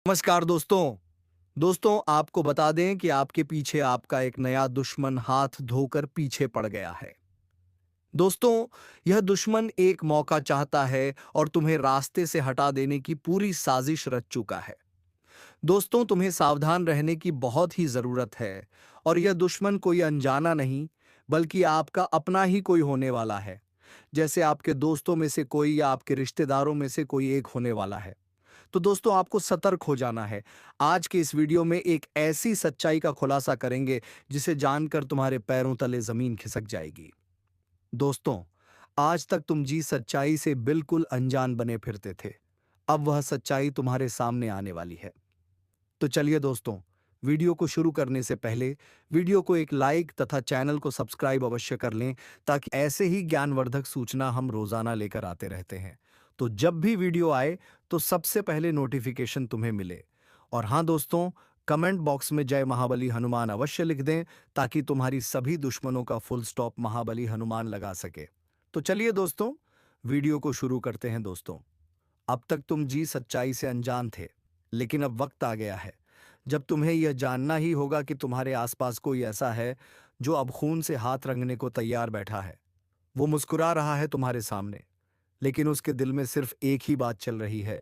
नमस्कार दोस्तों। आपको बता दें कि आपके पीछे आपका एक नया दुश्मन हाथ धोकर पीछे पड़ गया है। दोस्तों, यह दुश्मन एक मौका चाहता है और तुम्हें रास्ते से हटा देने की पूरी साजिश रच चुका है। दोस्तों, तुम्हें सावधान रहने की बहुत ही जरूरत है और यह दुश्मन कोई अनजाना नहीं, बल्कि आपका अपना ही कोई होने वाला है। जैसे आपके दोस्तों में से कोई या आपके रिश्तेदारों में से कोई एक होने वाला है। तो दोस्तों, आपको सतर्क हो जाना है। आज के इस वीडियो में एक ऐसी सच्चाई का खुलासा करेंगे जिसे जानकर तुम्हारे पैरों तले जमीन खिसक जाएगी। दोस्तों, आज तक तुम जिस सच्चाई से बिल्कुल अनजान बने फिरते थे, अब वह सच्चाई तुम्हारे सामने आने वाली है। तो चलिए दोस्तों, वीडियो को शुरू करने से पहले वीडियो को एक लाइक तथा चैनल को सब्सक्राइब अवश्य कर लें, ताकि ऐसे ही ज्ञानवर्धक सूचना हम रोजाना लेकर आते रहते हैं। तो जब भी वीडियो आए तो सबसे पहले नोटिफिकेशन तुम्हें मिले। और हाँ दोस्तों, कमेंट बॉक्स में जय महाबली हनुमान अवश्य लिख दें, ताकि तुम्हारी सभी दुश्मनों का फुल स्टॉप महाबली हनुमान लगा सके। तो चलिए दोस्तों, वीडियो को शुरू करते हैं। दोस्तों, अब तक तुम जी सच्चाई से अनजान थे, लेकिन अब वक्त आ गया है जब तुम्हें यह जानना ही होगा कि तुम्हारे आसपास कोई ऐसा है जो अब खून से हाथ रंगने को तैयार बैठा है। वो मुस्कुरा रहा है तुम्हारे सामने, लेकिन उसके दिल में सिर्फ एक ही बात चल रही है: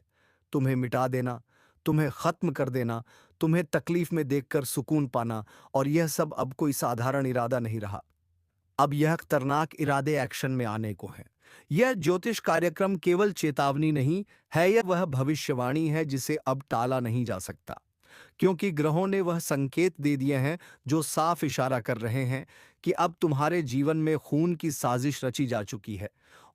तुम्हें मिटा देना, तुम्हें खत्म कर देना, तुम्हें तकलीफ में देखकर सुकून पाना। और यह सब अब कोई साधारण इरादा नहीं रहा। अब यह खतरनाक इरादे एक्शन में आने को हैं। यह ज्योतिष कार्यक्रम केवल चेतावनी नहीं है, यह वह भविष्यवाणी है जिसे अब टाला नहीं जा सकता, क्योंकि ग्रहों ने वह संकेत दे दिए हैं जो साफ इशारा कर रहे हैं कि अब तुम्हारे जीवन में खून की साजिश रची जा चुकी है।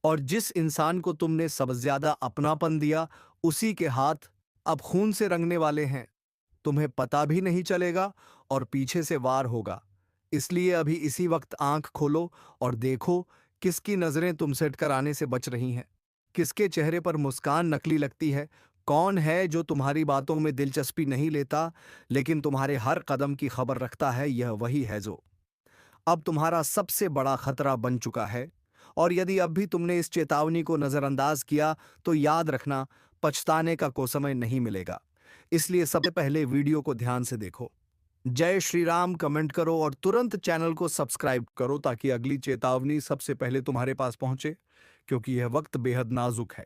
और जिस इंसान को तुमने सबसे ज्यादा अपनापन दिया, उसी के हाथ अब खून से रंगने वाले हैं। तुम्हें पता भी नहीं चलेगा और पीछे से वार होगा। इसलिए अभी इसी वक्त आंख खोलो और देखो, किसकी नजरें तुमसे टकराने से बच रही हैं, किसके चेहरे पर मुस्कान नकली लगती है, कौन है जो तुम्हारी बातों में दिलचस्पी नहीं लेता लेकिन तुम्हारे हर कदम की खबर रखता है। यह वही है जो अब तुम्हारा सबसे बड़ा खतरा बन चुका है। और यदि अब भी तुमने इस चेतावनी को नजरअंदाज किया, तो याद रखना, पछताने का कोई समय नहीं मिलेगा। इसलिए सबसे पहले वीडियो को ध्यान से देखो, जय श्री राम कमेंट करो और तुरंत चैनल को सब्सक्राइब करो, ताकि अगली चेतावनी सबसे पहले तुम्हारे पास पहुंचे। क्योंकि यह वक्त बेहद नाजुक है।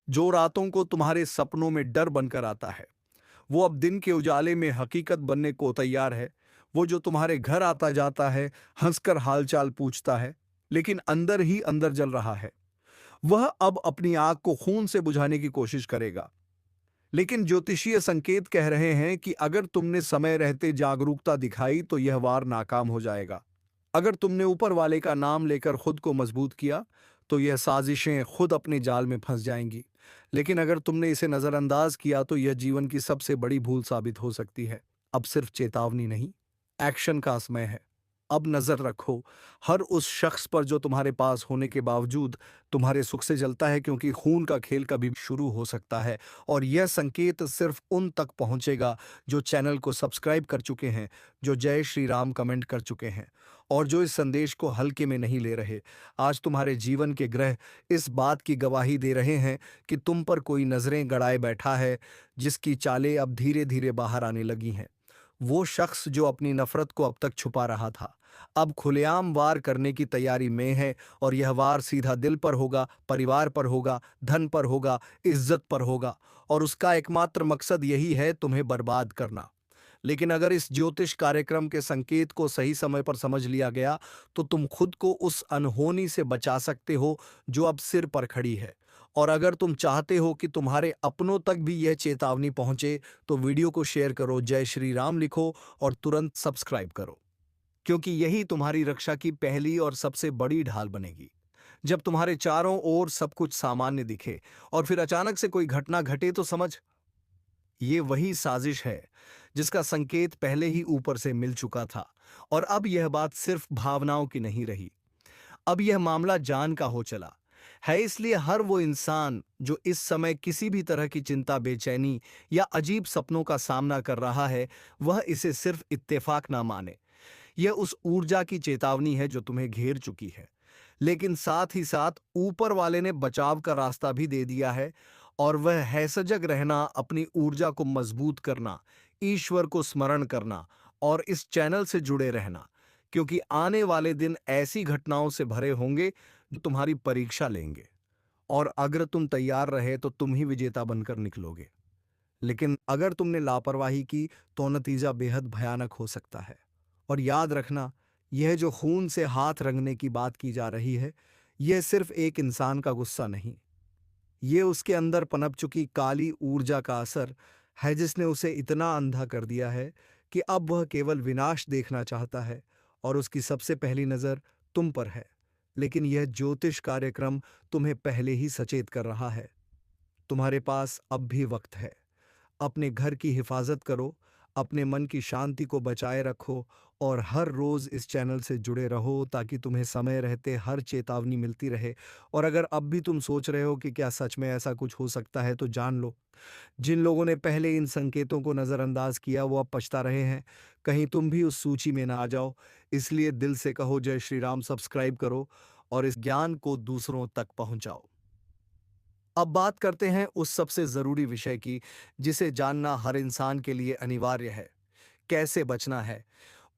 जो रातों को तुम्हारे सपनों में डर बनकर आता है, वो अब दिन के उजाले में हकीकत बनने को तैयार है। वो जो तुम्हारे घर आता जाता है, हंसकर हालचाल पूछता है, लेकिन अंदर ही अंदर जल रहा है, वह अब अपनी आग को खून से बुझाने की कोशिश करेगा। लेकिन ज्योतिषीय संकेत कह रहे हैं कि अगर तुमने समय रहते जागरूकता दिखाई, तो यह वार नाकाम हो जाएगा। अगर तुमने ऊपर वाले का नाम लेकर खुद को मजबूत किया, तो यह साजिशें खुद अपने जाल में फंस जाएंगी। लेकिन अगर तुमने इसे नजरअंदाज किया, तो यह जीवन की सबसे बड़ी भूल साबित हो सकती है। अब सिर्फ चेतावनी नहीं, एक्शन का समय है। अब नजर रखो हर उस शख्स पर जो तुम्हारे पास होने के बावजूद तुम्हारे सुख से जलता है, क्योंकि खून का खेल कभी भी शुरू हो सकता है। और यह संकेत सिर्फ उन तक पहुंचेगा जो चैनल को सब्सक्राइब कर चुके हैं, जो जय श्री राम कमेंट कर चुके हैं, और जो इस संदेश को हल्के में नहीं ले रहे। आज तुम्हारे जीवन के ग्रह इस बात की गवाही दे रहे हैं कि तुम पर कोई नजरें गड़ाए बैठा है, जिसकी चालें अब धीरे धीरे बाहर आने लगी हैं। वो शख्स जो अपनी नफरत को अब तक छुपा रहा था, अब खुलेआम वार करने की तैयारी में है। और यह वार सीधा दिल पर होगा, परिवार पर होगा, धन पर होगा, इज्जत पर होगा। और उसका एकमात्र मकसद यही है, तुम्हें बर्बाद करना। लेकिन अगर इस ज्योतिष कार्यक्रम के संकेत को सही समय पर समझ लिया गया, तो तुम खुद को उस अनहोनी से बचा सकते हो जो अब सिर पर खड़ी है। और अगर तुम चाहते हो कि तुम्हारे अपनों तक भी यह चेतावनी पहुंचे, तो वीडियो को शेयर करो, जय श्री राम लिखो और तुरंत सब्सक्राइब करो, क्योंकि यही तुम्हारी रक्षा की पहली और सबसे बड़ी ढाल बनेगी। जब तुम्हारे चारों ओर सब कुछ सामान्य दिखे और फिर अचानक से कोई घटना घटे, तो समझ, ये वही साजिश है जिसका संकेत पहले ही ऊपर से मिल चुका था। और अब यह बात सिर्फ भावनाओं की नहीं रही, अब यह मामला जान का हो चला है। इसलिए हर वो इंसान जो इस समय किसी भी तरह की चिंता, बेचैनी या अजीब सपनों का सामना कर रहा है, वह इसे सिर्फ इत्तेफाक ना माने। यह उस ऊर्जा की चेतावनी है जो तुम्हें घेर चुकी है। लेकिन साथ ही साथ ऊपर वाले ने बचाव का रास्ता भी दे दिया है। और वह है सजग रहना, अपनी ऊर्जा को मजबूत करना, ईश्वर को स्मरण करना और इस चैनल से जुड़े रहना, क्योंकि आने वाले दिन ऐसी घटनाओं से भरे होंगे जो तुम्हारी परीक्षा लेंगे। और अगर तुम तैयार रहे तो तुम ही विजेता बनकर निकलोगे, लेकिन अगर तुमने लापरवाही की तो नतीजा बेहद भयानक हो सकता है। और याद रखना, यह जो खून से हाथ रंगने की बात की जा रही है, यह सिर्फ एक इंसान का गुस्सा नहीं, ये उसके अंदर पनप चुकी काली ऊर्जा का असर है, जिसने उसे इतना अंधा कर दिया है कि अब वह केवल विनाश देखना चाहता है और उसकी सबसे पहली नज़र तुम पर है। लेकिन यह ज्योतिष कार्यक्रम तुम्हें पहले ही सचेत कर रहा है। तुम्हारे पास अब भी वक्त है। अपने घर की हिफाजत करो, अपने मन की शांति को बचाए रखो और हर रोज इस चैनल से जुड़े रहो ताकि तुम्हें समय रहते हर चेतावनी मिलती रहे। और अगर अब भी तुम सोच रहे हो कि क्या सच में ऐसा कुछ हो सकता है, तो जान लो, जिन लोगों ने पहले इन संकेतों को नजरअंदाज किया वो अब पछता रहे हैं। कहीं तुम भी उस सूची में ना आ जाओ। इसलिए दिल से कहो जय श्री राम, सब्सक्राइब करो और इस ज्ञान को दूसरों तक पहुंचाओ। अब बात करते हैं उस सबसे जरूरी विषय की, जिसे जानना हर इंसान के लिए अनिवार्य है। कैसे बचना है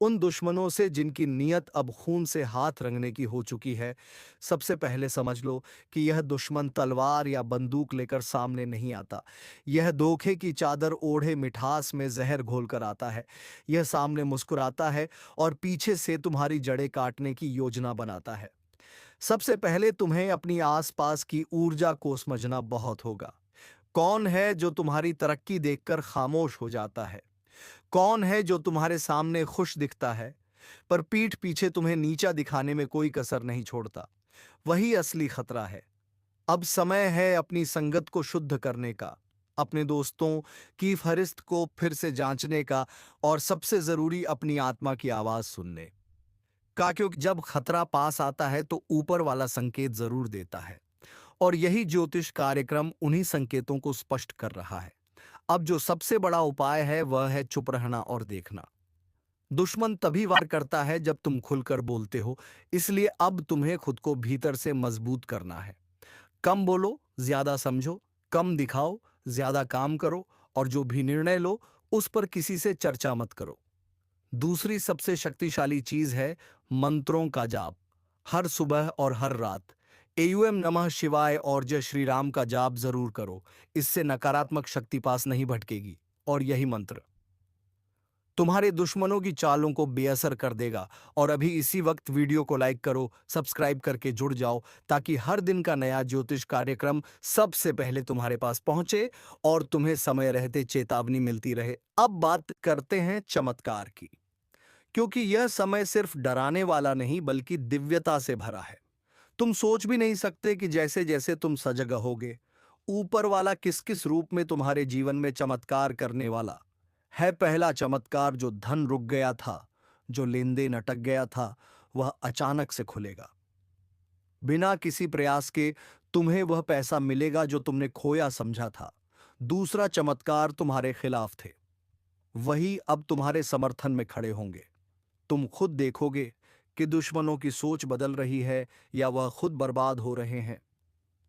उन दुश्मनों से जिनकी नीयत अब खून से हाथ रंगने की हो चुकी है। सबसे पहले समझ लो कि यह दुश्मन तलवार या बंदूक लेकर सामने नहीं आता। यह धोखे की चादर ओढ़े मिठास में जहर घोलकर आता है। यह सामने मुस्कुराता है और पीछे से तुम्हारी जड़ें काटने की योजना बनाता है। सबसे पहले तुम्हें अपनी आसपास की ऊर्जा को समझना बहुत होगा। कौन है जो तुम्हारी तरक्की देखकर खामोश हो जाता है? कौन है जो तुम्हारे सामने खुश दिखता है पर पीठ पीछे तुम्हें नीचा दिखाने में कोई कसर नहीं छोड़ता? वही असली खतरा है। अब समय है अपनी संगत को शुद्ध करने का, अपने दोस्तों की फहरिस्त को फिर से जांचने का और सबसे जरूरी अपनी आत्मा की आवाज सुनने का, क्योंकि जब खतरा पास आता है तो ऊपर वाला संकेत जरूर देता है। और यही ज्योतिष कार्यक्रम उन्हीं संकेतों को स्पष्ट कर रहा है। अब जो सबसे बड़ा उपाय है वह है चुप रहना और देखना। दुश्मन तभी वार करता है जब तुम खुलकर बोलते हो। इसलिए अब तुम्हें खुद को भीतर से मजबूत करना है। कम बोलो, ज्यादा समझो, कम दिखाओ, ज्यादा काम करो और जो भी निर्णय लो उस पर किसी से चर्चा मत करो। दूसरी सबसे शक्तिशाली चीज है मंत्रों का जाप। हर सुबह और हर रात एयूएम नमः शिवाय और जय श्री राम का जाप जरूर करो। इससे नकारात्मक शक्ति पास नहीं भटकेगी और यही मंत्र तुम्हारे दुश्मनों की चालों को बेअसर कर देगा। और अभी इसी वक्त वीडियो को लाइक करो, सब्सक्राइब करके जुड़ जाओ ताकि हर दिन का नया ज्योतिष कार्यक्रम सबसे पहले तुम्हारे पास पहुंचे और तुम्हें समय रहते चेतावनी मिलती रहे। अब बात करते हैं चमत्कार की, क्योंकि यह समय सिर्फ डराने वाला नहीं बल्कि दिव्यता से भरा है। तुम सोच भी नहीं सकते कि जैसे जैसे तुम सजग होगे, ऊपर वाला किस किस रूप में तुम्हारे जीवन में चमत्कार करने वाला है। पहला चमत्कार, जो धन रुक गया था, जो लेन देन अटक गया था, वह अचानक से खुलेगा। बिना किसी प्रयास के तुम्हें वह पैसा मिलेगा जो तुमने खोया समझा था। दूसरा चमत्कार, तुम्हारे खिलाफ थे, वही अब तुम्हारे समर्थन में खड़े होंगे। तुम खुद देखोगे कि दुश्मनों की सोच बदल रही है या वह खुद बर्बाद हो रहे हैं।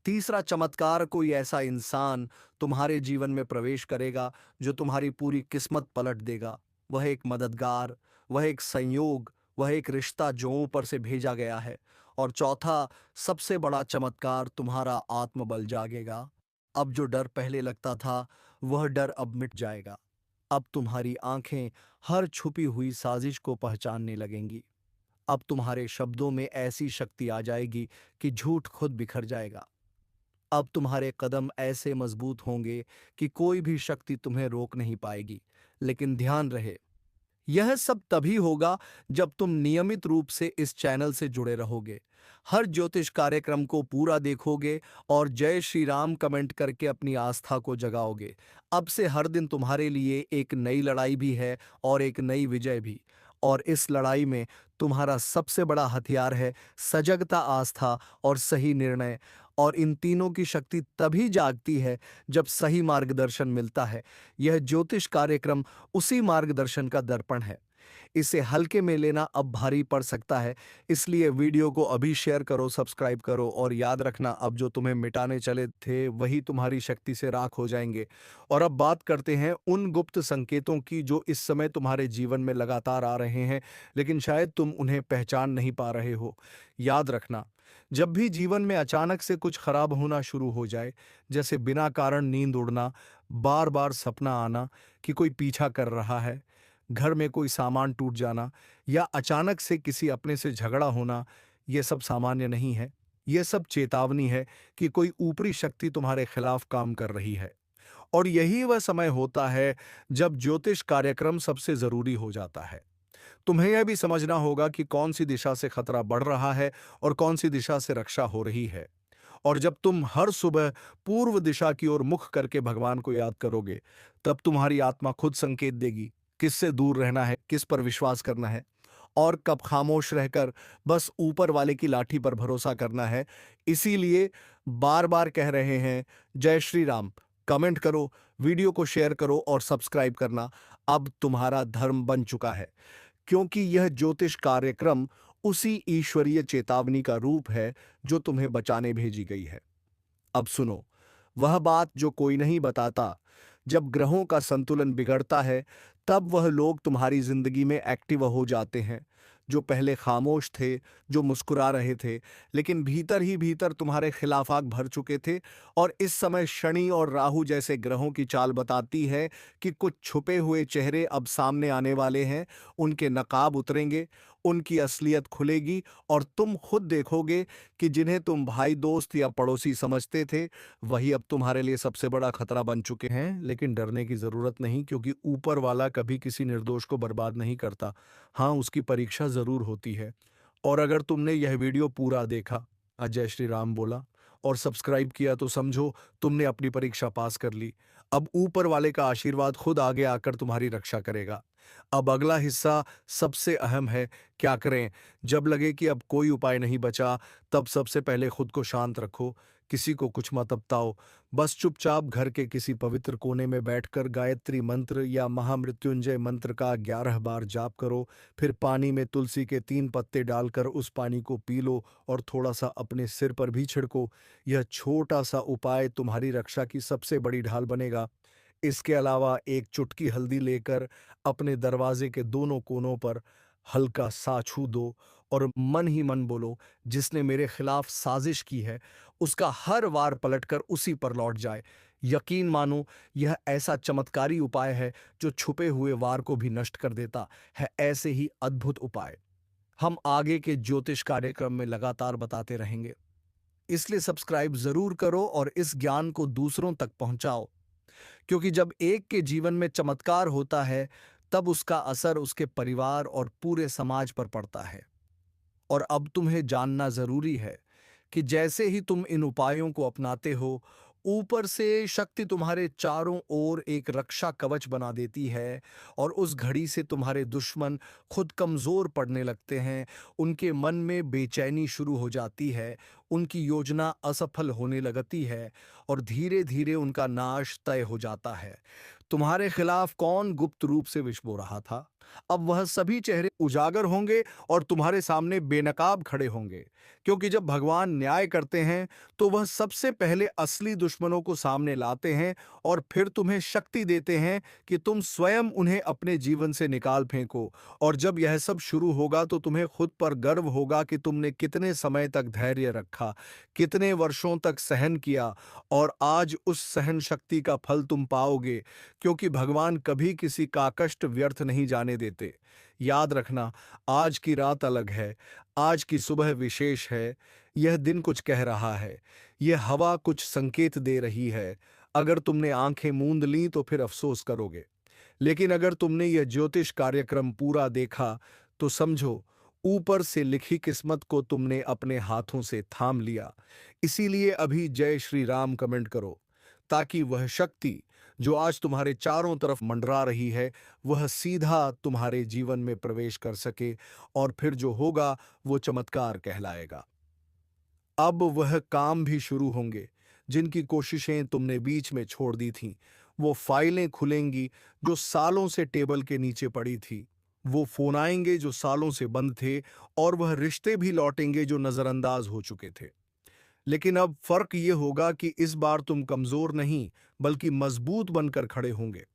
तीसरा चमत्कार, कोई ऐसा इंसान तुम्हारे जीवन में प्रवेश करेगा जो तुम्हारी पूरी किस्मत पलट देगा। वह एक मददगार, वह एक संयोग, वह एक रिश्ता जो ऊपर से भेजा गया है। और चौथा सबसे बड़ा चमत्कार, तुम्हारा आत्मबल जागेगा। अब जो डर पहले लगता था वह डर अब मिट जाएगा। अब तुम्हारी आंखें हर छुपी हुई साजिश को पहचानने लगेंगी। अब तुम्हारे शब्दों में ऐसी शक्ति आ जाएगी कि झूठ खुद बिखर जाएगा। अब तुम्हारे कदम ऐसे मजबूत होंगे कि कोई भी शक्ति तुम्हें रोक नहीं पाएगी। लेकिन ध्यान रहे, यह सब तभी होगा जब तुम नियमित रूप से इस चैनल से जुड़े रहोगे, हर ज्योतिष कार्यक्रम को पूरा देखोगे और जय श्री राम कमेंट करके अपनी आस्था को जगाओगे। अब से हर दिन तुम्हारे लिए एक नई लड़ाई भी है और एक नई विजय भी। और इस लड़ाई में तुम्हारा सबसे बड़ा हथियार है सजगता, आस्था और सही निर्णय। और इन तीनों की शक्ति तभी जागती है जब सही मार्गदर्शन मिलता है। यह ज्योतिष कार्यक्रम उसी मार्गदर्शन का दर्पण है। इसे हल्के में लेना अब भारी पड़ सकता है, इसलिए वीडियो को अभी शेयर करो, सब्सक्राइब करो और याद रखना, अब जो तुम्हें मिटाने चले थे वही तुम्हारी शक्ति से राख हो जाएंगे। और अब बात करते हैं उन गुप्त संकेतों की जो इस समय तुम्हारे जीवन में लगातार आ रहे हैं, लेकिन शायद तुम उन्हें पहचान नहीं पा रहे हो। याद रखना, जब भी जीवन में अचानक से कुछ खराब होना शुरू हो जाए, जैसे बिना कारण नींद उड़ना, बार बार सपना आना कि कोई पीछा कर रहा है, घर में कोई सामान टूट जाना या अचानक से किसी अपने से झगड़ा होना, ये सब सामान्य नहीं है। ये सब चेतावनी है कि कोई ऊपरी शक्ति तुम्हारे खिलाफ काम कर रही है। और यही वह समय होता है जब ज्योतिष कार्यक्रम सबसे जरूरी हो जाता है। तुम्हें यह भी समझना होगा कि कौन सी दिशा से खतरा बढ़ रहा है और कौन सी दिशा से रक्षा हो रही है। और जब तुम हर सुबह पूर्व दिशा की ओर मुख करके भगवान को याद करोगे, तब तुम्हारी आत्मा खुद संकेत देगी किससे दूर रहना है, किस पर विश्वास करना है और कब खामोश रहकर बस ऊपर वाले की लाठी पर भरोसा करना है। इसीलिए बार बार कह रहे हैं, जय श्री राम। कमेंट करो, वीडियो को शेयर करो और सब्सक्राइब करना अब तुम्हारा धर्म बन चुका है, क्योंकि यह ज्योतिष कार्यक्रम उसी ईश्वरीय चेतावनी का रूप है जो तुम्हें बचाने भेजी गई है। अब सुनो, वह बात जो कोई नहीं बताता। जब ग्रहों का संतुलन बिगड़ता है, तब वह लोग तुम्हारी जिंदगी में एक्टिव हो जाते हैं जो पहले खामोश थे, जो मुस्कुरा रहे थे, लेकिन भीतर ही भीतर तुम्हारे खिलाफ आग भर चुके थे। और इस समय शनि और राहु जैसे ग्रहों की चाल बताती है कि कुछ छुपे हुए चेहरे अब सामने आने वाले हैं। उनके नकाब उतरेंगे, उनकी असलियत खुलेगी और तुम खुद देखोगे कि जिन्हें तुम भाई, दोस्त या पड़ोसी समझते थे, वही अब तुम्हारे लिए सबसे बड़ा खतरा बन चुके हैं। लेकिन डरने की जरूरत नहीं, क्योंकि ऊपर वाला कभी किसी निर्दोष को बर्बाद नहीं करता। हाँ, उसकी परीक्षा जरूर होती है। और अगर तुमने यह वीडियो पूरा देखा, जय श्री राम बोला और सब्सक्राइब किया, तो समझो तुमने अपनी परीक्षा पास कर ली। अब ऊपर वाले का आशीर्वाद खुद आगे आकर तुम्हारी रक्षा करेगा। अब अगला हिस्सा सबसे अहम है। क्या करें? जब लगे कि अब कोई उपाय नहीं बचा, तब सबसे पहले खुद को शांत रखो। किसी को कुछ मत बताओ। बस चुपचाप घर के किसी पवित्र कोने में बैठकर गायत्री मंत्र या महामृत्युंजय मंत्र का 11 बार जाप करो। फिर पानी में तुलसी के 3 पत्ते डालकर उस पानी को पी लो और थोड़ा सा अपने सिर पर भी छिड़को। यह छोटा सा उपाय तुम्हारी रक्षा की सबसे बड़ी ढाल बनेगा। इसके अलावा एक चुटकी हल्दी लेकर अपने दरवाजे के दोनों कोनों पर हल्का सा छू दो और मन ही मन बोलो, जिसने मेरे खिलाफ साजिश की है उसका हर वार पलटकर उसी पर लौट जाए। यकीन मानो, यह ऐसा चमत्कारी उपाय है जो छुपे हुए वार को भी नष्ट कर देता है। ऐसे ही अद्भुत उपाय हम आगे के ज्योतिष कार्यक्रम में लगातार बताते रहेंगे, इसलिए सब्सक्राइब जरूर करो और इस ज्ञान को दूसरों तक पहुंचाओ। क्योंकि जब एक के जीवन में चमत्कार होता है, तब उसका असर उसके परिवार और पूरे समाज पर पड़ता है। और अब तुम्हें जानना जरूरी है कि जैसे ही तुम इन उपायों को अपनाते हो, ऊपर से शक्ति तुम्हारे चारों ओर एक रक्षा कवच बना देती है और उस घड़ी से तुम्हारे दुश्मन खुद कमजोर पड़ने लगते हैं। उनके मन में बेचैनी शुरू हो जाती है, उनकी योजना असफल होने लगती है और धीरे धीरे उनका नाश तय हो जाता है। तुम्हारे खिलाफ कौन गुप्त रूप से विष बो रहा था, अब वह सभी चेहरे उजागर होंगे और तुम्हारे सामने बेनकाब खड़े होंगे। क्योंकि जब भगवान न्याय करते हैं, तो वह सबसे पहले असली दुश्मनों को सामने लाते हैं और फिर तुम्हें शक्ति देते हैं कि तुम स्वयं उन्हें अपने जीवन से निकाल फेंको। और जब यह सब शुरू होगा, तो तुम्हें खुद पर गर्व होगा कि तुमने कितने समय तक धैर्य रखा, कितने वर्षों तक सहन किया, और आज उस सहन शक्ति का फल तुम पाओगे। क्योंकि भगवान कभी किसी का कष्ट व्यर्थ नहीं जाने देते। याद रखना, आज की रात अलग है, आज की सुबह विशेष है। यह दिन कुछ कह रहा है, यह हवा कुछ संकेत दे रही है। अगर तुमने आंखें मूंद लीं तो फिर अफसोस करोगे, लेकिन अगर तुमने यह ज्योतिष कार्यक्रम पूरा देखा, तो समझो ऊपर से लिखी किस्मत को तुमने अपने हाथों से थाम लिया। इसीलिए अभी जय श्री राम कमेंट करो, ताकि वह शक्ति जो आज तुम्हारे चारों तरफ मंडरा रही है, वह सीधा तुम्हारे जीवन में प्रवेश कर सके और फिर जो होगा वो चमत्कार कहलाएगा। अब वह काम भी शुरू होंगे जिनकी कोशिशें तुमने बीच में छोड़ दी थीं। वो फाइलें खुलेंगी जो सालों से टेबल के नीचे पड़ी थी। वो फोन आएंगे जो सालों से बंद थे, और वह रिश्ते भी लौटेंगे जो नजरअंदाज हो चुके थे। लेकिन अब फर्क ये होगा कि इस बार तुम कमजोर नहीं, बल्कि मजबूत बनकर खड़े होंगे।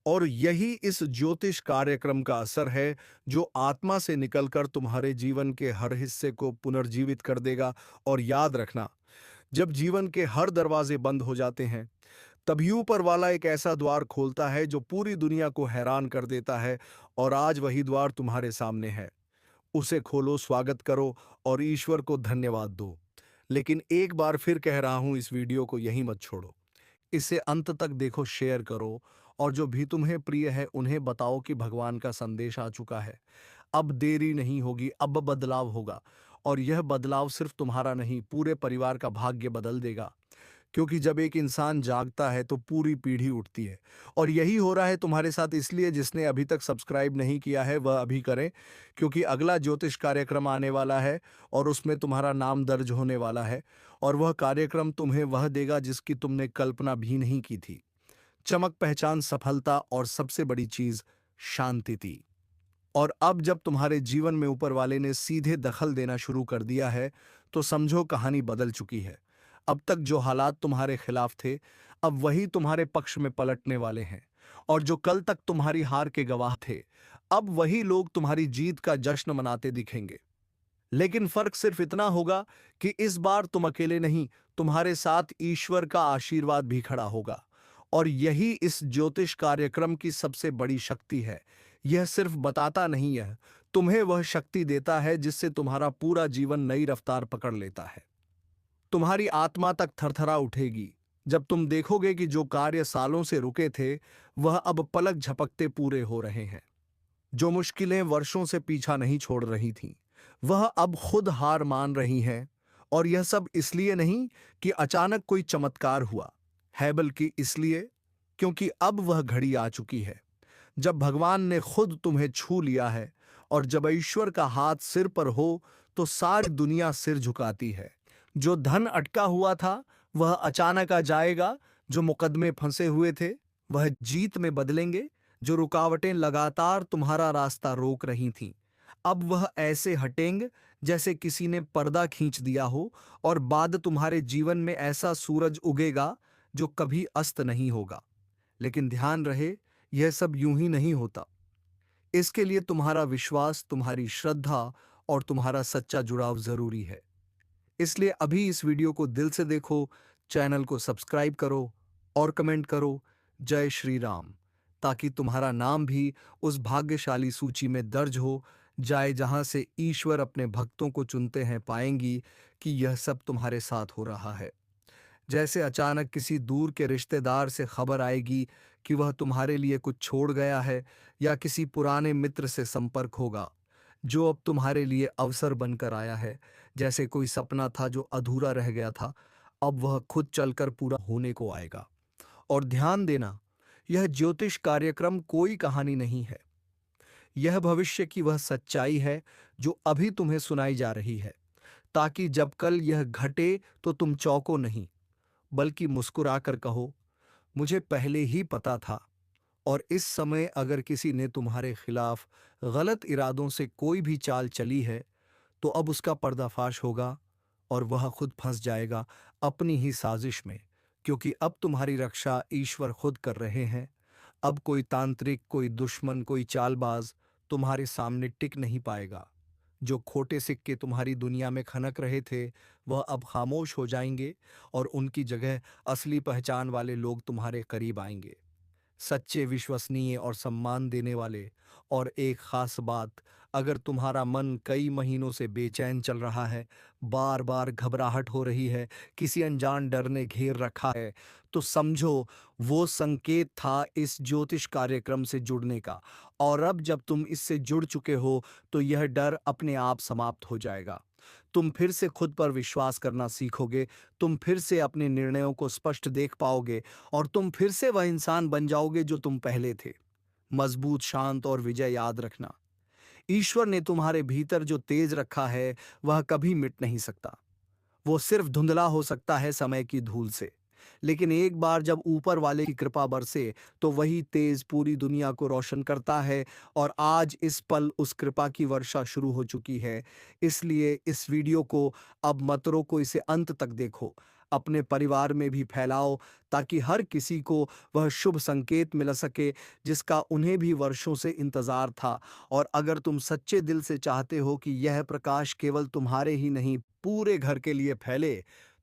और यही इस ज्योतिष कार्यक्रम का असर है, जो आत्मा से निकलकर तुम्हारे जीवन के हर हिस्से को पुनर्जीवित कर देगा। और याद रखना, जब जीवन के हर दरवाजे बंद हो जाते हैं, तभी ऊपर वाला एक ऐसा द्वार खोलता है जो पूरी दुनिया को हैरान कर देता है। और आज वही द्वार तुम्हारे सामने है। उसे खोलो, स्वागत करो और ईश्वर को धन्यवाद दो। लेकिन एक बार फिर कह रहा हूं, इस वीडियो को यहीं मत छोड़ो। इसे अंत तक देखो, शेयर करो, और जो भी तुम्हें प्रिय है उन्हें बताओ कि भगवान का संदेश आ चुका है। अब देरी नहीं होगी, अब बदलाव होगा। और यह बदलाव सिर्फ तुम्हारा नहीं, पूरे परिवार का भाग्य बदल देगा। क्योंकि जब एक इंसान जागता है तो पूरी पीढ़ी उठती है। और यही हो रहा है तुम्हारे साथ। इसलिए जिसने अभी तक सब्सक्राइब नहीं किया है वह अभी करें, क्योंकि अगला ज्योतिष कार्यक्रम आने वाला है और उसमें तुम्हारा नाम दर्ज होने वाला है। और वह कार्यक्रम तुम्हें वह देगा जिसकी तुमने कल्पना भी नहीं की थी। चमक, पहचान, सफलता और सबसे बड़ी चीज, शांति थी। और अब जब तुम्हारे जीवन में ऊपर वाले ने सीधे दखल देना शुरू कर दिया है, तो समझो कहानी बदल चुकी है। अब तक जो हालात तुम्हारे खिलाफ थे, अब वही तुम्हारे पक्ष में पलटने वाले हैं। और जो कल तक तुम्हारी हार के गवाह थे, अब वही लोग तुम्हारी जीत का जश्न मनाते दिखेंगे। लेकिन फर्क सिर्फ इतना होगा कि इस बार तुम अकेले नहीं, तुम्हारे साथ ईश्वर का आशीर्वाद भी खड़ा होगा। और यही इस ज्योतिष कार्यक्रम की सबसे बड़ी शक्ति है। यह सिर्फ बताता नहीं है, तुम्हें वह शक्ति देता है जिससे तुम्हारा पूरा जीवन नई रफ्तार पकड़ लेता है। तुम्हारी आत्मा तक थरथरा उठेगी जब तुम देखोगे कि जो कार्य सालों से रुके थे, वह अब पलक झपकते पूरे हो रहे हैं। जो मुश्किलें वर्षों से पीछा नहीं छोड़ रही थीं, वह अब खुद हार मान रही हैं। और यह सब इसलिए नहीं कि अचानक कोई चमत्कार हुआ है, बल्कि इसलिए क्योंकि अब वह घड़ी आ चुकी है जब भगवान ने खुद तुम्हें छू लिया है। और जब ईश्वर का हाथ सिर पर हो, तो सारी दुनिया सिर झुकाती है। जो धन अटका हुआ था वह अचानक आ जाएगा। जो मुकदमे फंसे हुए थे वह जीत में बदलेंगे। जो रुकावटें लगातार तुम्हारा रास्ता रोक रही थीं, अब वह ऐसे हटेंगे जैसे किसी ने पर्दा खींच दिया हो। और बाद तुम्हारे जीवन में ऐसा सूरज उगेगा जो कभी अस्त नहीं होगा। लेकिन ध्यान रहे, यह सब यूं ही नहीं होता। इसके लिए तुम्हारा विश्वास, तुम्हारी श्रद्धा और तुम्हारा सच्चा जुड़ाव जरूरी है। इसलिए अभी इस वीडियो को दिल से देखो, चैनल को सब्सक्राइब करो और कमेंट करो जय श्री राम, ताकि तुम्हारा नाम भी उस भाग्यशाली सूची में दर्ज हो जाए जहां से ईश्वर अपने भक्तों को चुनते हैं। पाएंगी कि यह सब तुम्हारे साथ हो रहा है। जैसे अचानक किसी दूर के रिश्तेदार से खबर आएगी कि वह तुम्हारे लिए कुछ छोड़ गया है, या किसी पुराने मित्र से संपर्क होगा जो अब तुम्हारे लिए अवसर बनकर आया है। जैसे कोई सपना था जो अधूरा रह गया था, अब वह खुद चलकर पूरा होने को आएगा। और ध्यान देना, यह ज्योतिष कार्यक्रम कोई कहानी नहीं है। यह भविष्य की वह सच्चाई है जो अभी तुम्हें सुनाई जा रही है, ताकि जब कल यह घटे तो तुम चौंको नहीं, बल्कि मुस्कुराकर कहो, मुझे पहले ही पता था। और इस समय अगर किसी ने तुम्हारे खिलाफ गलत इरादों से कोई भी चाल चली है, तो अब उसका पर्दाफाश होगा और वह खुद फंस जाएगा अपनी ही साजिश में। क्योंकि अब तुम्हारी रक्षा ईश्वर खुद कर रहे हैं। अब कोई तांत्रिक, कोई दुश्मन, कोई चालबाज तुम्हारे सामने टिक नहीं पाएगा। जो खोटे सिक्के तुम्हारी दुनिया में खनक रहे थे, वह अब खामोश हो जाएंगे और उनकी जगह असली पहचान वाले लोग तुम्हारे करीब आएंगे। सच्चे, विश्वसनीय और सम्मान देने वाले। और एक खास बात, अगर तुम्हारा मन कई महीनों से बेचैन चल रहा है, बार बार घबराहट हो रही है, किसी अनजान डर ने घेर रखा है, तो समझो वो संकेत था इस ज्योतिष कार्यक्रम से जुड़ने का। और अब जब तुम इससे जुड़ चुके हो, तो यह डर अपने आप समाप्त हो जाएगा। तुम फिर से खुद पर विश्वास करना सीखोगे। तुम फिर से अपने निर्णयों को स्पष्ट देख पाओगे। और तुम फिर से वह इंसान बन जाओगे जो तुम पहले थे, मजबूत, शांत और विजय। याद रखना, ईश्वर ने तुम्हारे भीतर जो तेज रखा है वह कभी मिट नहीं सकता। वो सिर्फ धुंधला हो सकता है समय की धूल से। लेकिन एक बार जब ऊपर वाले की कृपा बरसे तो वही तेज पूरी दुनिया को रोशन करता है। और आज इस पल उस कृपा की वर्षा शुरू हो चुकी है। इसलिए इस वीडियो को अब मत रोको, इसे अंत तक देखो, अपने परिवार में भी फैलाओ, ताकि हर किसी को वह शुभ संकेत मिल सके जिसका उन्हें भी वर्षों से इंतजार था। और अगर तुम सच्चे दिल से चाहते हो कि यह प्रकाश केवल तुम्हारे ही नहीं पूरे घर के लिए फैले,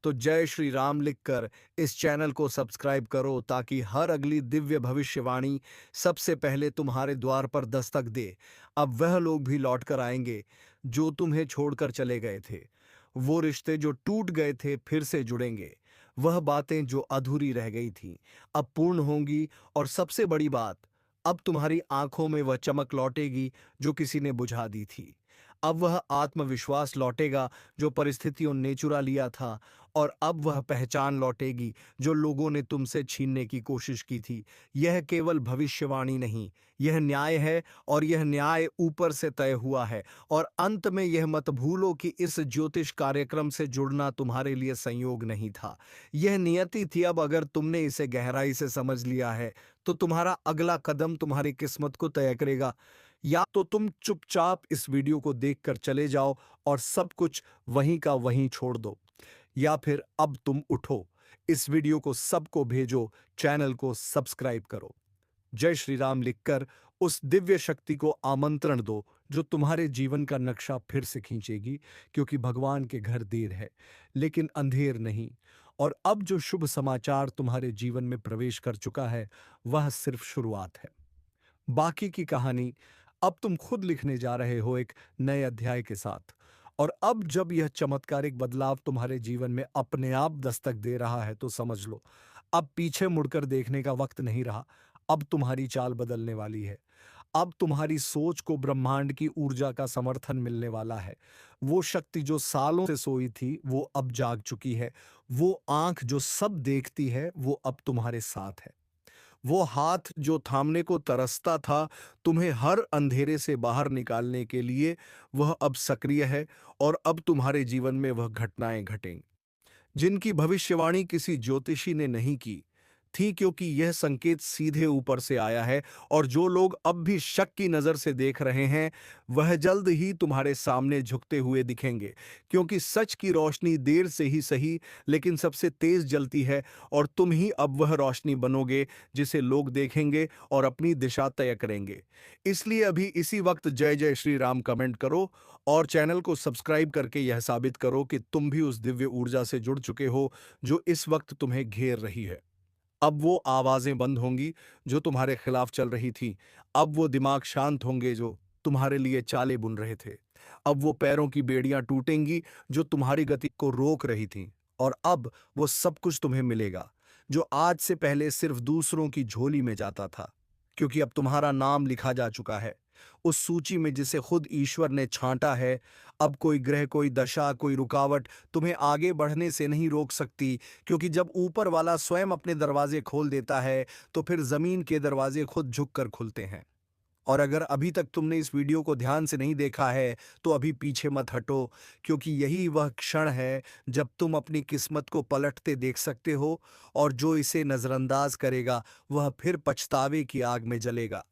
तो जय श्री राम लिखकर इस चैनल को सब्सक्राइब करो, ताकि हर अगली दिव्य भविष्यवाणी सबसे पहले तुम्हारे द्वार पर दस्तक दे। अब वह लोग भी लौट कर आएंगे जो तुम्हें छोड़कर चले गए थे। वो रिश्ते जो टूट गए थे फिर से जुड़ेंगे। वह बातें जो अधूरी रह गई थीं अब पूर्ण होंगी। और सबसे बड़ी बात, अब तुम्हारी आंखों में वह चमक लौटेगी जो किसी ने बुझा दी थी। अब वह आत्मविश्वास लौटेगा जो परिस्थितियों ने चुरा लिया था। और अब वह पहचान लौटेगी जो लोगों ने तुमसे छीनने की कोशिश की थी। यह केवल भविष्यवाणी नहीं, यह न्याय है, और यह न्याय ऊपर से तय हुआ है। और अंत में यह मत भूलो कि इस ज्योतिष कार्यक्रम से जुड़ना तुम्हारे लिए संयोग नहीं था, यह नियति थी। अब अगर तुमने इसे गहराई से समझ लिया है तो तुम्हारा अगला कदम तुम्हारी किस्मत को तय करेगा। या तो तुम चुपचाप इस वीडियो को देखकर चले जाओ और सब कुछ वहीं का वहीं छोड़ दो, या फिर अब तुम उठो, इस वीडियो को सबको भेजो, चैनल को सब्सक्राइब करो। जय श्री राम लिखकर उस दिव्य शक्ति को आमंत्रण दो जो तुम्हारे जीवन का नक्शा फिर से खींचेगी। क्योंकि भगवान के घर देर है लेकिन अंधेर नहीं। और अब जो शुभ समाचार तुम्हारे जीवन में प्रवेश कर चुका है वह सिर्फ शुरुआत है। बाकी की कहानी अब तुम खुद लिखने जा रहे हो एक नए अध्याय के साथ। और अब जब यह चमत्कारिक बदलाव तुम्हारे जीवन में अपने आप दस्तक दे रहा है तो समझ लो, अब पीछे मुड़कर देखने का वक्त नहीं रहा। अब तुम्हारी चाल बदलने वाली है। अब तुम्हारी सोच को ब्रह्मांड की ऊर्जा का समर्थन मिलने वाला है। वो शक्ति जो सालों से सोई थी वो अब जाग चुकी है। वो आंख जो सब देखती है वो अब तुम्हारे साथ है। वो हाथ जो थामने को तरसता था तुम्हें हर अंधेरे से बाहर निकालने के लिए, वह अब सक्रिय है। और अब तुम्हारे जीवन में वह घटनाएं घटेंगी जिनकी भविष्यवाणी किसी ज्योतिषी ने नहीं की थी, क्योंकि यह संकेत सीधे ऊपर से आया है। और जो लोग अब भी शक की नजर से देख रहे हैं वह जल्द ही तुम्हारे सामने झुकते हुए दिखेंगे। क्योंकि सच की रोशनी देर से ही सही लेकिन सबसे तेज जलती है। और तुम ही अब वह रोशनी बनोगे जिसे लोग देखेंगे और अपनी दिशा तय करेंगे। इसलिए अभी इसी वक्त जय जय श्री राम कमेंट करो और चैनल को सब्सक्राइब करके यह साबित करो कि तुम भी उस दिव्य ऊर्जा से जुड़ चुके हो जो इस वक्त तुम्हें घेर रही है। अब वो आवाजें बंद होंगी जो तुम्हारे खिलाफ चल रही थी। अब वो दिमाग शांत होंगे जो तुम्हारे लिए चालें बुन रहे थे। अब वो पैरों की बेड़ियां टूटेंगी जो तुम्हारी गति को रोक रही थीं। और अब वो सब कुछ तुम्हें मिलेगा जो आज से पहले सिर्फ दूसरों की झोली में जाता था। क्योंकि अब तुम्हारा नाम लिखा जा चुका है उस सूची में जिसे खुद ईश्वर ने छांटा है। अब कोई ग्रह, कोई दशा, कोई रुकावट तुम्हें आगे बढ़ने से नहीं रोक सकती। क्योंकि जब ऊपर वाला स्वयं अपने दरवाजे खोल देता है तो फिर जमीन के दरवाजे खुद झुककर खुलते हैं। और अगर अभी तक तुमने इस वीडियो को ध्यान से नहीं देखा है तो अभी पीछे मत हटो। क्योंकि यही वह क्षण है जब तुम अपनी किस्मत को पलटते देख सकते हो। और जो इसे नजरअंदाज करेगा वह फिर पछतावे की आग में जलेगा।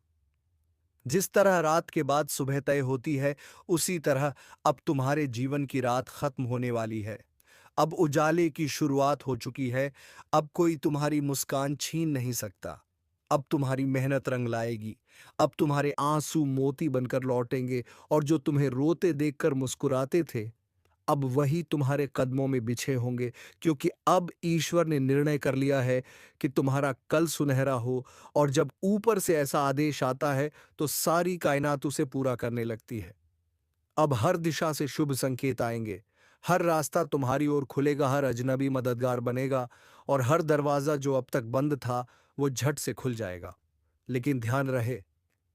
जिस तरह रात के बाद सुबह तय होती है उसी तरह अब तुम्हारे जीवन की रात खत्म होने वाली है। अब उजाले की शुरुआत हो चुकी है। अब कोई तुम्हारी मुस्कान छीन नहीं सकता। अब तुम्हारी मेहनत रंग लाएगी। अब तुम्हारे आंसू मोती बनकर लौटेंगे। और जो तुम्हें रोते देखकर मुस्कुराते थे अब वही तुम्हारे कदमों में बिछे होंगे। क्योंकि अब ईश्वर ने निर्णय कर लिया है कि तुम्हारा कल सुनहरा हो। और जब ऊपर से ऐसा आदेश आता है तो सारी कायनात उसे पूरा करने लगती है। अब हर दिशा से शुभ संकेत आएंगे। हर रास्ता तुम्हारी ओर खुलेगा, हर अजनबी मददगार बनेगा। और हर दरवाजा जो अब तक बंद था वो झट से खुल जाएगा। लेकिन ध्यान रहे,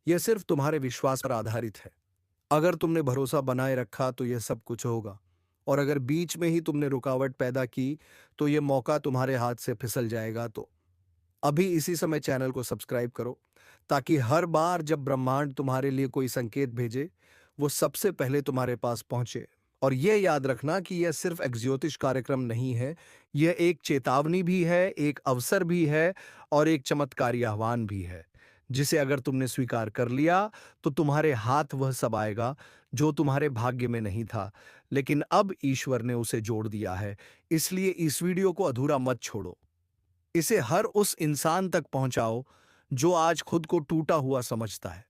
यह सिर्फ तुम्हारे विश्वास पर आधारित है। अगर तुमने भरोसा बनाए रखा तो यह सब कुछ होगा। और अगर बीच में ही तुमने रुकावट पैदा की तो यह मौका तुम्हारे हाथ से फिसल जाएगा। तो अभी इसी समय चैनल को सब्सक्राइब करो, ताकि हर बार जब ब्रह्मांड तुम्हारे लिए कोई संकेत भेजे वो सबसे पहले तुम्हारे पास पहुंचे। और यह याद रखना कि यह सिर्फ एक ज्योतिष कार्यक्रम नहीं है, यह एक चेतावनी भी है, एक अवसर भी है और एक चमत्कारी आह्वान भी है, जिसे अगर तुमने स्वीकार कर लिया, तो तुम्हारे हाथ वह सब आएगा जो तुम्हारे भाग्य में नहीं था, लेकिन अब ईश्वर ने उसे जोड़ दिया है। इसलिए इस वीडियो को अधूरा मत छोड़ो। इसे हर उस इंसान तक पहुंचाओ जो आज खुद को टूटा हुआ समझता है,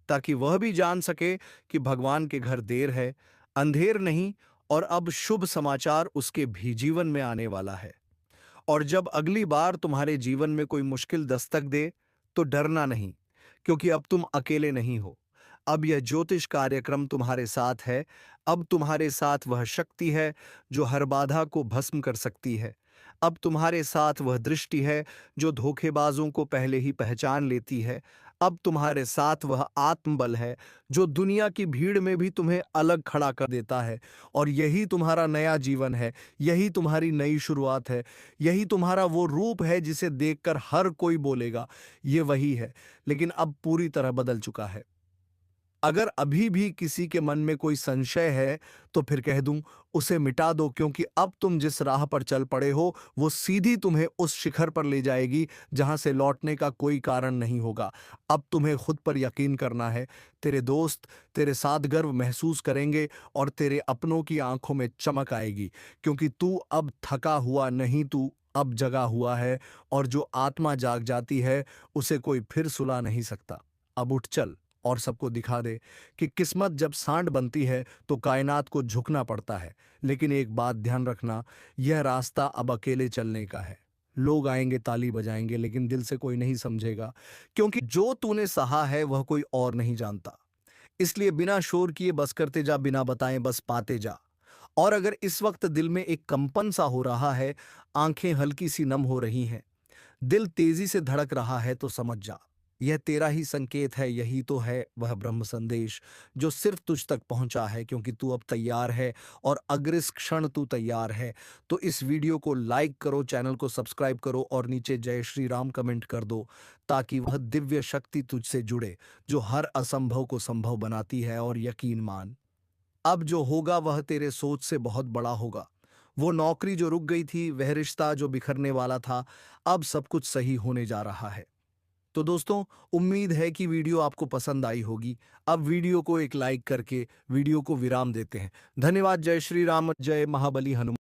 ताकि वह भी जान सके कि भगवान के घर देर है, अंधेर नहीं, और अब शुभ समाचार उसके भी जीवन में आने वाला है। और जब अगली बार तुम्हारे जीवन में कोई मुश्किल दस्तक दे, तो डरना नहीं, क्योंकि अब तुम अकेले नहीं हो। अब यह ज्योतिष कार्यक्रम तुम्हारे साथ है। अब तुम्हारे साथ वह शक्ति है जो हर बाधा को भस्म कर सकती है। अब तुम्हारे साथ वह दृष्टि है जो धोखेबाजों को पहले ही पहचान लेती है। अब तुम्हारे साथ वह आत्मबल है जो दुनिया की भीड़ में भी तुम्हें अलग खड़ा कर देता है। और यही तुम्हारा नया जीवन है, यही तुम्हारी नई शुरुआत है, यही तुम्हारा वो रूप है जिसे देखकर हर कोई बोलेगा, ये वही है, लेकिन अब पूरी तरह बदल चुका है। अगर अभी भी किसी के मन में कोई संशय है, तो फिर कह दूं, उसे मिटा दो, क्योंकि अब तुम जिस राह पर चल पड़े हो, वो सीधी तुम्हें उस शिखर पर ले जाएगी जहां से लौटने का कोई कारण नहीं होगा। अब तुम्हें खुद पर यकीन करना है। तेरे दोस्त तेरे साथ गर्व महसूस करेंगे और तेरे अपनों की आंखों में चमक आएगी, क्योंकि तू अब थका हुआ नहीं, तू अब जगा हुआ है। और जो आत्मा जाग जाती है, उसे कोई फिर सुला नहीं सकता। अब उठ चल और सबको दिखा दे कि किस्मत जब सांड बनती है तो कायनात को झुकना पड़ता है। लेकिन एक बात ध्यान रखना, यह रास्ता अब अकेले चलने का है। लोग आएंगे, ताली बजाएंगे, लेकिन दिल से कोई नहीं समझेगा, क्योंकि जो तूने सहा है वह कोई और नहीं जानता। इसलिए बिना शोर किए बस करते जा, बिना बताए बस पाते जा। और अगर इस वक्त दिल में एक कंपन सा हो रहा है, आंखें हल्की सी नम हो रही हैं, दिल तेजी से धड़क रहा है, तो समझ जा, यह तेरा ही संकेत है। यही तो है वह ब्रह्म संदेश जो सिर्फ तुझ तक पहुंचा है, क्योंकि तू अब तैयार है। और अगर इस क्षण तू तैयार है, तो इस वीडियो को लाइक करो, चैनल को सब्सक्राइब करो और नीचे जय श्री राम कमेंट कर दो, ताकि वह दिव्य शक्ति तुझसे जुड़े जो हर असंभव को संभव बनाती है। और यकीन मान, अब जो होगा वह तेरे सोच से बहुत बड़ा होगा। वो नौकरी जो रुक गई थी, वह रिश्ता जो बिखरने वाला था, अब सब कुछ सही होने जा रहा है। तो दोस्तों, उम्मीद है कि वीडियो आपको पसंद आई होगी। अब वीडियो को एक लाइक करके वीडियो को विराम देते हैं। धन्यवाद। जय श्री राम, जय महाबली हनुमान।